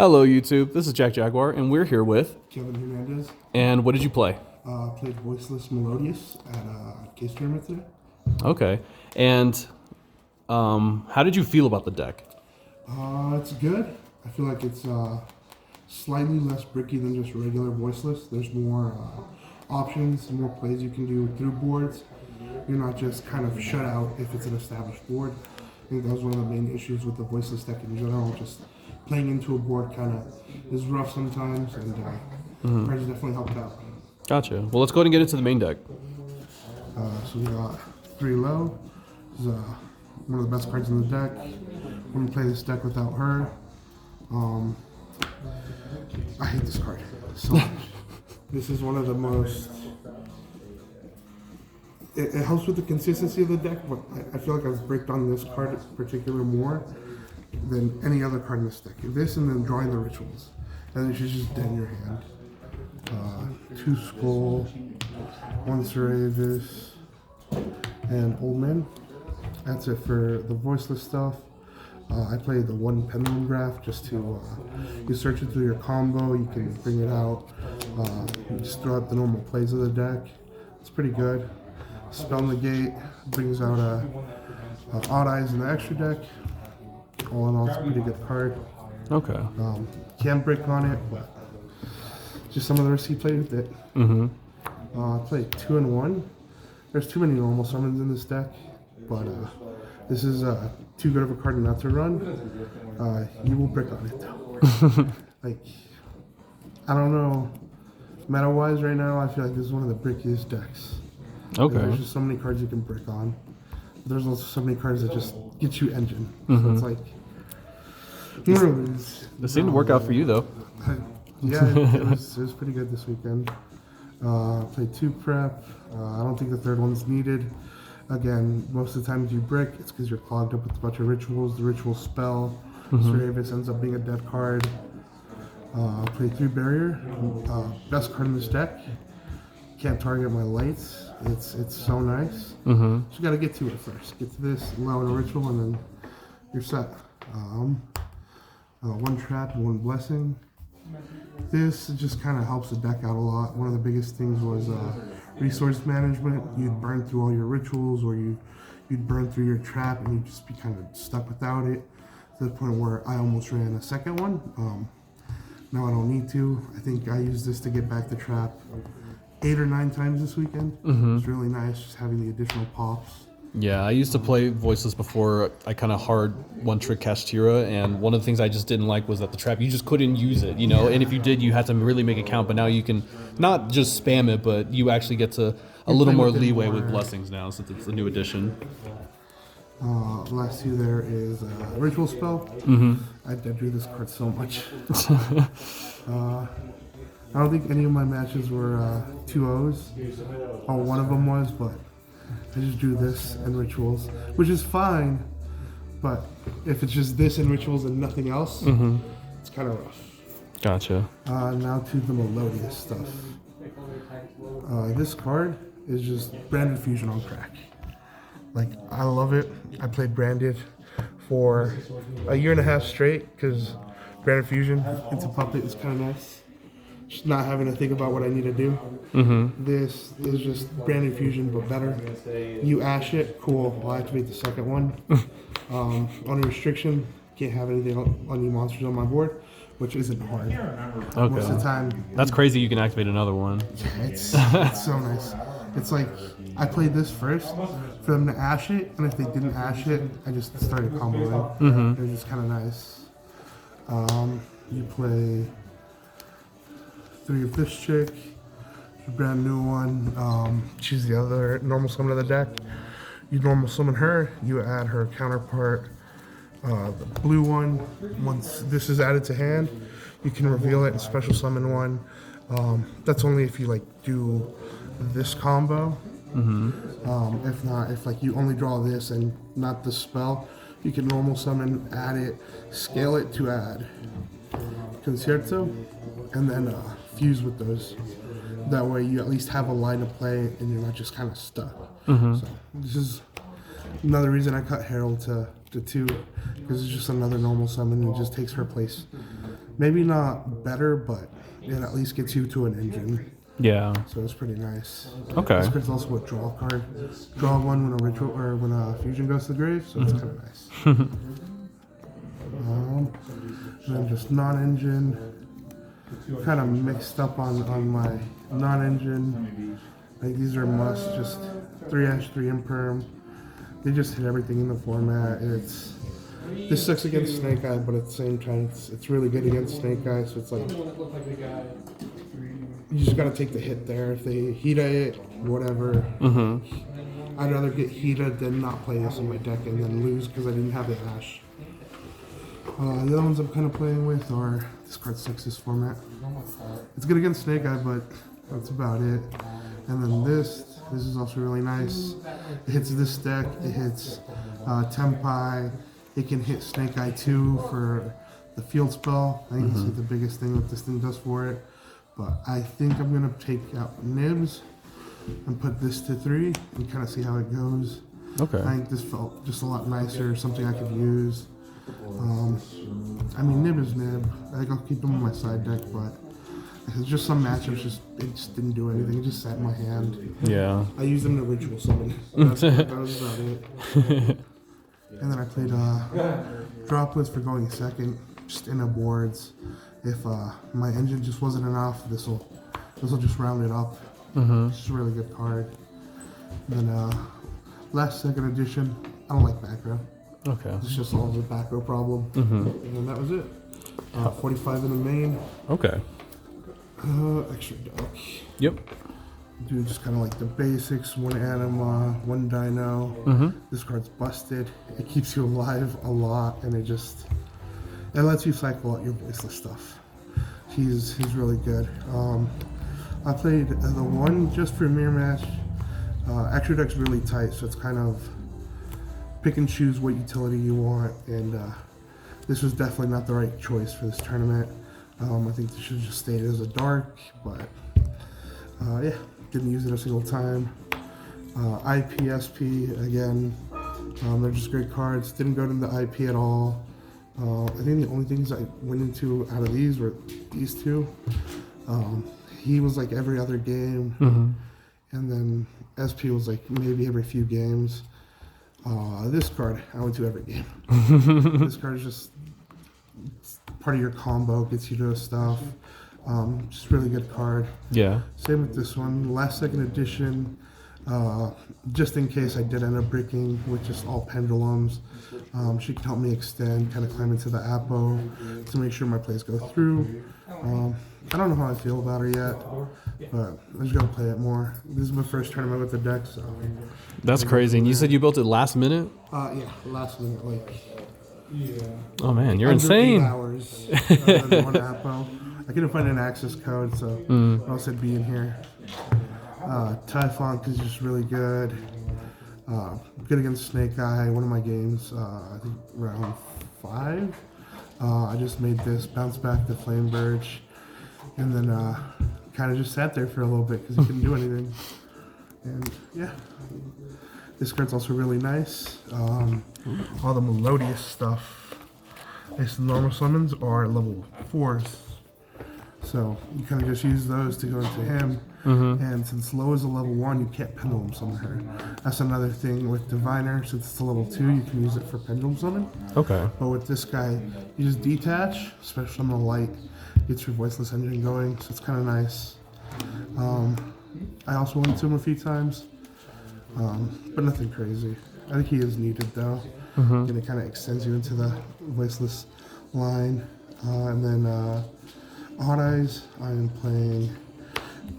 Hello, YouTube. This is Jack Jaguar, and we're here with. Kevin Hernandez. And what did you play? Played Voiceless, Melodious at a case tournament today. Okay. And how did you feel about the deck? It's good. I feel like it's slightly less bricky than just regular Voiceless. There's more options, more plays you can do through boards. You're not just kind of shut out if it's an established board. I think that was one of the main issues with the Voiceless deck in general. Just playing into a board kind of is rough sometimes, and cards definitely helped out. Gotcha. Well, let's go ahead and get into the main deck. So we got 3 low. This is one of the best cards in the deck. Wouldn't play this deck without her. I hate this card so much. This is one of the most... It helps with the consistency of the deck, but I feel like I've bricked on this card in particular more than any other card in this deck. This and then drawing the rituals. And then she's just dead in your hand. 2 Skull, 1 Seravis, and Old Man. That's it for the Voiceless stuff. I played the 1 Pendulum Graph just to, you search it through your combo, you can bring it out, you just throw out the normal plays of the deck. It's pretty good. Spell Negate brings out Odd Eyes in the extra deck. All in all, it's a pretty good card. Okay. Can't brick on it, but just some of the risks he played with it. I played 2 and 1. There's too many normal summons in this deck, but this is too good of a card not to run. You will brick on it though. Like, I don't know, meta-wise right now, I feel like this is one of the brickiest decks. Okay. There's just so many cards you can brick on. There's also so many cards that just get you engine. So it's like, This seemed to work out for you though. Yeah, it was pretty good this weekend. Played 2 prep. I don't think the third one's needed. Again, most of the times you brick, it's because you're clogged up with a bunch of rituals. The ritual spell, Seravis ends up being a dead card. Played 3 barrier. Best card in this deck. Can't target my lights. It's so nice. Just gotta get to it first. Get to this, allow it a ritual, and then you're set. 1 trap and 1 blessing. This just kind of helps the deck out a lot. One of the biggest things was resource management. You'd burn through all your rituals, or you'd burn through your trap, and you'd just be kind of stuck without it, to the point where I almost ran a second one. Now I don't need to. I think I used this to get back the trap 8 or 9 times this weekend. It's really nice just having the additional pops. Yeah, I used to play Voiceless before I kind of hard one-trick Kashtira, and one of the things I just didn't like was that the trap, you just couldn't use it, you know? And if you did, you had to really make it count, but now you can not just spam it, but you actually get to a little more leeway with blessings now, since it's a new addition. Last 2 there is Ritual Spell. I drew this card so much. I don't think any of my matches were 2-0s. Oh, one of them was, but I just drew this and Rituals, which is fine, but if it's just this and Rituals and nothing else, it's kind of rough. Gotcha. Now to the Melodious stuff. This card is just Branded Fusion on crack. Like, I love it. I played Branded for a 1.5 years straight, because Branded Fusion into Puppet is kind of nice. Just not having to think about what I need to do. This is just Branded Fusion, but better. You ash it, cool. I'll activate the second one. On a restriction, can't have anything on you monsters on my board, which isn't hard. Okay. Most of the time. That's crazy you can activate another one. It's so nice. It's like, I played this first for them to ash it, and if they didn't ash it, I just started comboing. It was just kind of nice. You play 3 of this chick, a brand new one. She's the other normal summon of the deck. You normal summon her, you add her counterpart, the blue one. Once this is added to hand, you can reveal it and special summon one. That's only if you like do this combo. If not, if like you only draw this and not the spell, you can normal summon, add it, scale it to add Concerto, and then fuse with those. That way you at least have a line of play and you're not just kind of stuck. So this is another reason I cut Herald to 2, because it's just another normal summon and it just takes her place maybe not better, but it at least gets you to an engine. Yeah. So it's pretty nice. Okay. This card's also a draw card. Draw one when a ritual or when a fusion goes to the grave, so it's kind of nice. And then just non-engine. Kind of mixed up on my non-engine. Like these are must, just 3-3 imperm. They just hit everything in the format. This sucks against Snake Eye, but at the same time, it's really good against Snake Eye. So it's like you just gotta take the hit there. If they Hita it, whatever. I'd rather get Hita than not play this in my deck and then lose because I didn't have the Ash. The other ones I'm kind of playing with are this card sucks this format. It's good against Snake Eye, but that's about it. And then this is also really nice. It hits this deck. It hits Tempai. It can hit Snake Eye 2 for the field spell. I think this is the biggest thing that this thing does for it. But I think I'm going to take out Nibs and put this to 3 and kind of see how it goes. Okay. I think this felt just a lot nicer, something I could use. I mean, Nib is Nib. I think I'll keep him on my side deck, but it's just some matchups it just didn't do anything. It just sat in my hand. Yeah. I used them to ritual summon. That was about it. And then I played droplets for going second, just in the boards. If my engine just wasn't enough, this will just round it up. It's just a really good card. And then last second edition, I don't like back row. Okay. It's just all the back row problem. And then that was it. 45 in the main. Okay. Extra deck. Yep. Do just kind of like the basics, one anima, one dino. This card's busted. It keeps you alive a lot, and it lets you cycle out your voiceless stuff. He's really good. I played the one just for mirror match. Extra deck's really tight, so it's kind of pick and choose what utility you want, and this was definitely not the right choice for this tournament. I think this should have just stayed as a dark, but yeah, didn't use it a single time. IPSP again, they're just great cards. Didn't go into IP at all. I think the only things I went into out of these were these two. He was like every other game, and then SP was like maybe every few games. This card I went to every game. This card is just part of your combo, gets you to stuff. Just really good card. Yeah. Same with this one. Last second edition. Just in case I did end up breaking with just all pendulums. She can help me extend, kind of climb into the Apo to make sure my plays go through. I don't know how I feel about her yet, but I just gotta play it more. This is my first tournament with the deck, so. That's crazy. And you said you built it last minute? Yeah, last minute, like. Oh man, you're under insane. 8 hours. Than one Apo. I couldn't find an access code, so I said be in here. Typhon is just really good. Good against Snake Eye. One of my games, I think round 5. I just made this, bounce back to Flame Birch, and then kind of just sat there for a little bit because he couldn't do anything. And yeah, this card's also really nice. All the Melodious stuff. It's the normal summons are level 4s. So you kind of just use those to go into him. And since Low is a level 1, you can't pendulum summon her. That's another thing with Diviner. Since it's a level 2, you can use it for pendulum summon. Okay. But with this guy, you just detach, especially on the light, gets your voiceless engine going. So it's kind of nice. I also went to him a few times, but nothing crazy. I think he is needed though. And it kind of extends you into the voiceless line. And then Odd Eyes, I'm playing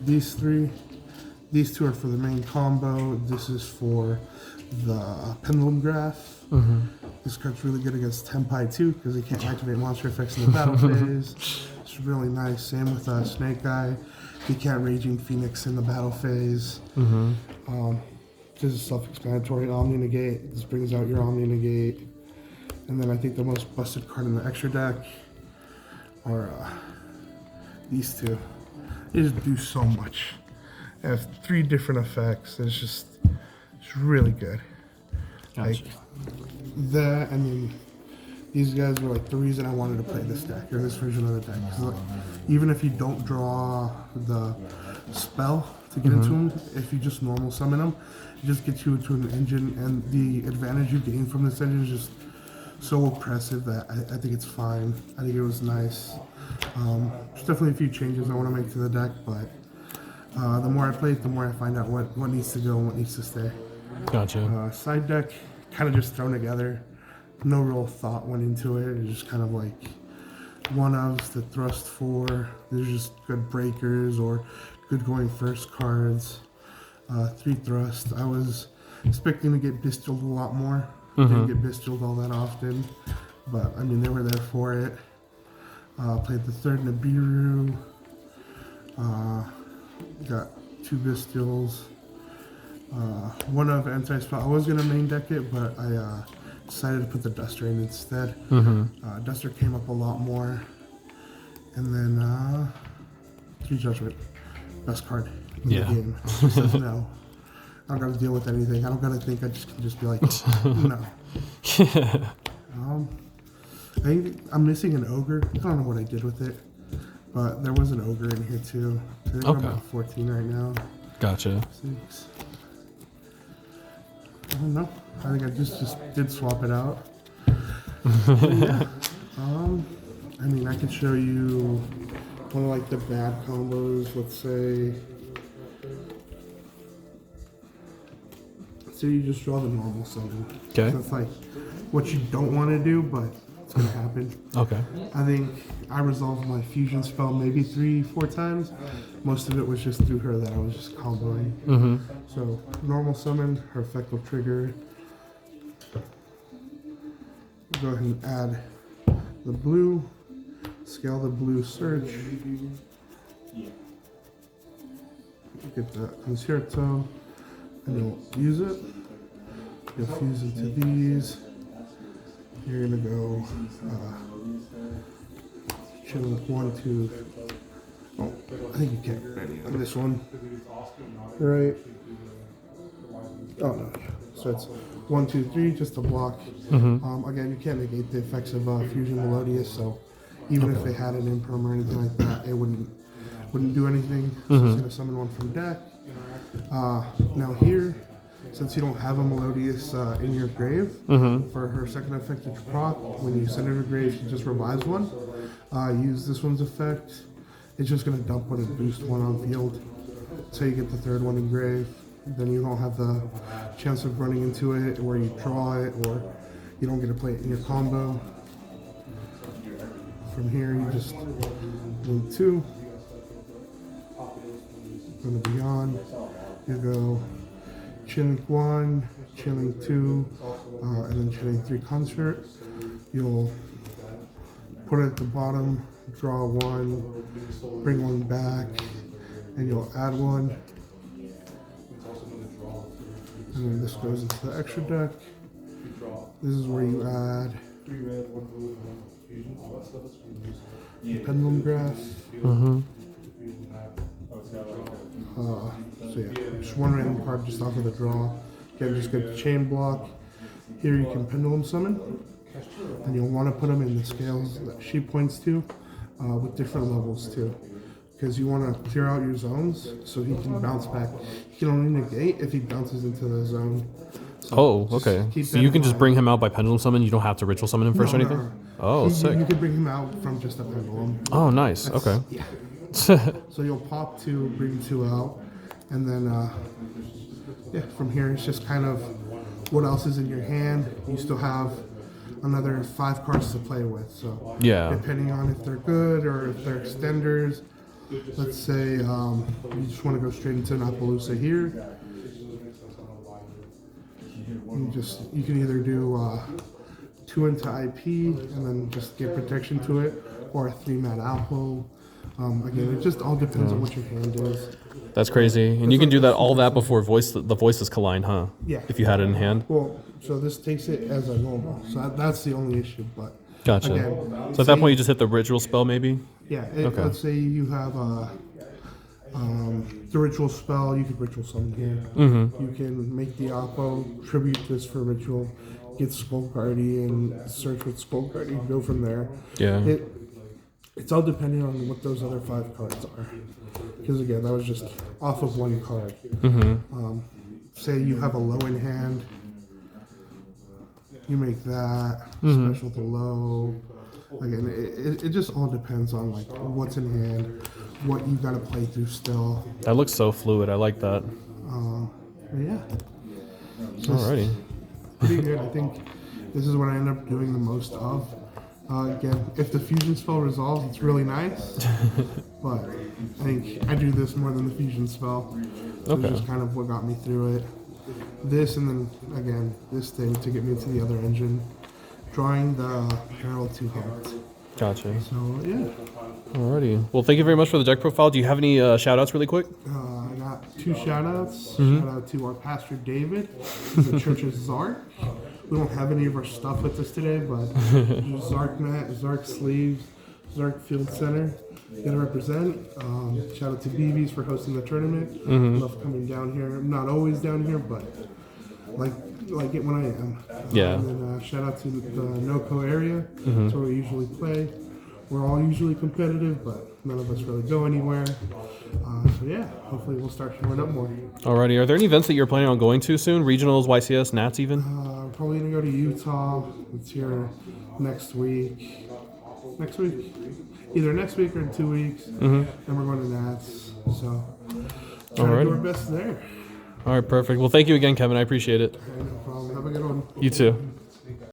these 3. These 2 are for the main combo. This is for the Pendulum Graph. This card's really good against Tempai too because he can't activate monster effects in the battle phase. It's really nice. Same with Snake Eye. He can't Raging Phoenix in the battle phase. This is self-explanatory. Omni Negate. This brings out your Omni Negate. And then I think the most busted card in the extra deck are these 2. They just do so much. They have 3 different effects. It's really good. Gotcha. Like that, and then these guys were like the reason I wanted to play this deck or this version of the deck. 'Cause, like, even if you don't draw the spell to get into them, if you just normal summon them, it just gets you into an engine, and the advantage you gain from this engine is just so oppressive that I think it's fine. I think it was nice. There's definitely a few changes I want to make to the deck, but the more I play it, the more I find out what needs to go and what needs to stay. Gotcha. Side deck, kind of just thrown together. No real thought went into it. It's just kind of like one-ofs, the thrust 4. There's just good breakers or good going first cards. 3 thrust. I was expecting to get bestialed a lot more. Didn't get bestialed all that often, but I mean they were there for it. Played the 3rd Nibiru. Got 2 bestials. One of anti-spell. I was gonna main deck it, but I decided to put the Duster in instead. Duster came up a lot more, and then 3 Judgment, best card in the game. It just says no. I don't gotta deal with anything. I don't gotta think. I just can just be like, no. I think I'm missing an ogre. I don't know what I did with it, but there was an ogre in here too. I think I'm about 14 right now. Gotcha. 6. I don't know. I think I just did swap it out. Yeah. I mean, I could show you one of like the bad combos. Let's say you just draw the normal summon. Okay. So it's like what you don't want to do, but it's gonna happen. Okay. I think I resolved my fusion spell maybe 3-4 times. Most of it was just through her that I was just comboing. So normal summon, her effect will trigger. Go ahead and add the blue, scale the blue search. Get the concerto, and you'll use it. You'll fuse into these. You're gonna go chilling 1, 2. Oh, I think you can't ready on this one. Right. Oh no. So it's 1, 2, 3, just to block. Again, you can't negate the effects of Fusion Melodious, so even if they had an imperm or anything like that, it wouldn't do anything. So it's gonna summon one from deck. Now here, since you don't have a Melodious in your grave, for her second effect to proc, when you send her to grave, she just revives one. Use this one's effect. It's just going to dump one and boost one on field. So you get the 3rd one in grave. Then you don't have the chance of running into it, or you draw it, or you don't get to play it in your combo. From here, you just move 2. Going to Beyond. You go Chilling 1, Chilling 2, and then Chilling 3 Concert. You'll put it at the bottom, draw 1, bring 1 back, and you'll add 1. And then this goes into the extra deck. This is where you add Pendulum Graph. So yeah, just 1 random card just off of the draw. Again, just get the chain block. Here you can Pendulum Summon, and you'll want to put them in the scales that she points to, with different levels too, because you want to clear out your zones so he can bounce back. He can only negate if he bounces into the zone. So okay. So you can just bring him out by pendulum summon. You don't have to ritual summon him first or anything. No. Oh, sick. You can bring him out from just a pendulum. Oh, nice. Okay. Yeah. So you'll pop 2, bring 2 out, and then yeah, from here it's just kind of what else is in your hand. You still have another 5 cards to play with. So yeah, depending on if they're good or if they're extenders. Let's say you just want to go straight into an Appaloosa here. You can either do 2 into IP and then just get protection to it, or a 3-mat Alpo. Again, it just all depends on what your hand is. That's crazy. And you can do that all that before the Voiceless Colline, huh? Yeah. If you had it in hand. Well, so this takes it as a normal. So that's the only issue. But gotcha. Again, so at that point, you just hit the ritual spell, maybe. Yeah. Okay. Let's say you have the ritual spell. You could ritual summon here. You can make the Oppo, tribute this for ritual. get Skull Guardian, search with Skull Guardian, go from there. Yeah. It's all depending on what those other 5 cards are. Because again, that was just off of 1 card. Say you have a low in hand, you make that special to low. Again, it just all depends on like what's in hand, what you got to play through still. That looks so fluid. I like that. But yeah. Alrighty. Pretty good. I think this is what I end up doing the most of. Again, if the fusion spell resolves, it's really nice. But I think I do this more than the fusion spell. So Okay. it's just kind of what got me through it. This and then again this thing to get me into the other engine. Drawing the Herald to Heart. Gotcha. So yeah. Alrighty. Well, thank you very much for the deck profile. Do you have any shout-outs really quick? I got 2 shout-outs. Shout out to our pastor David, who's the Church of Zark. We don't have any of our stuff with us today, but Zark mat, Zark sleeves, Zark Field Center. Gonna represent. Shout out to BB's for hosting the tournament. Love coming down here. I'm not always down here, but like it when I am. Yeah. And then shout out to the NoCo area. That's where we usually play. We're all usually competitive, but none of us really go anywhere. So yeah, hopefully we'll start showing up more. Alrighty. Are there any events that you're planning on going to soon? Regionals, YCS, Nats even? Probably gonna go to Utah. It's here next week. Next week, either next week or in 2 weeks. And we're going to Nats. So try to do our best there. All right, perfect. Well, thank you again, Kevin. I appreciate it. No problem. Have a good one. You too.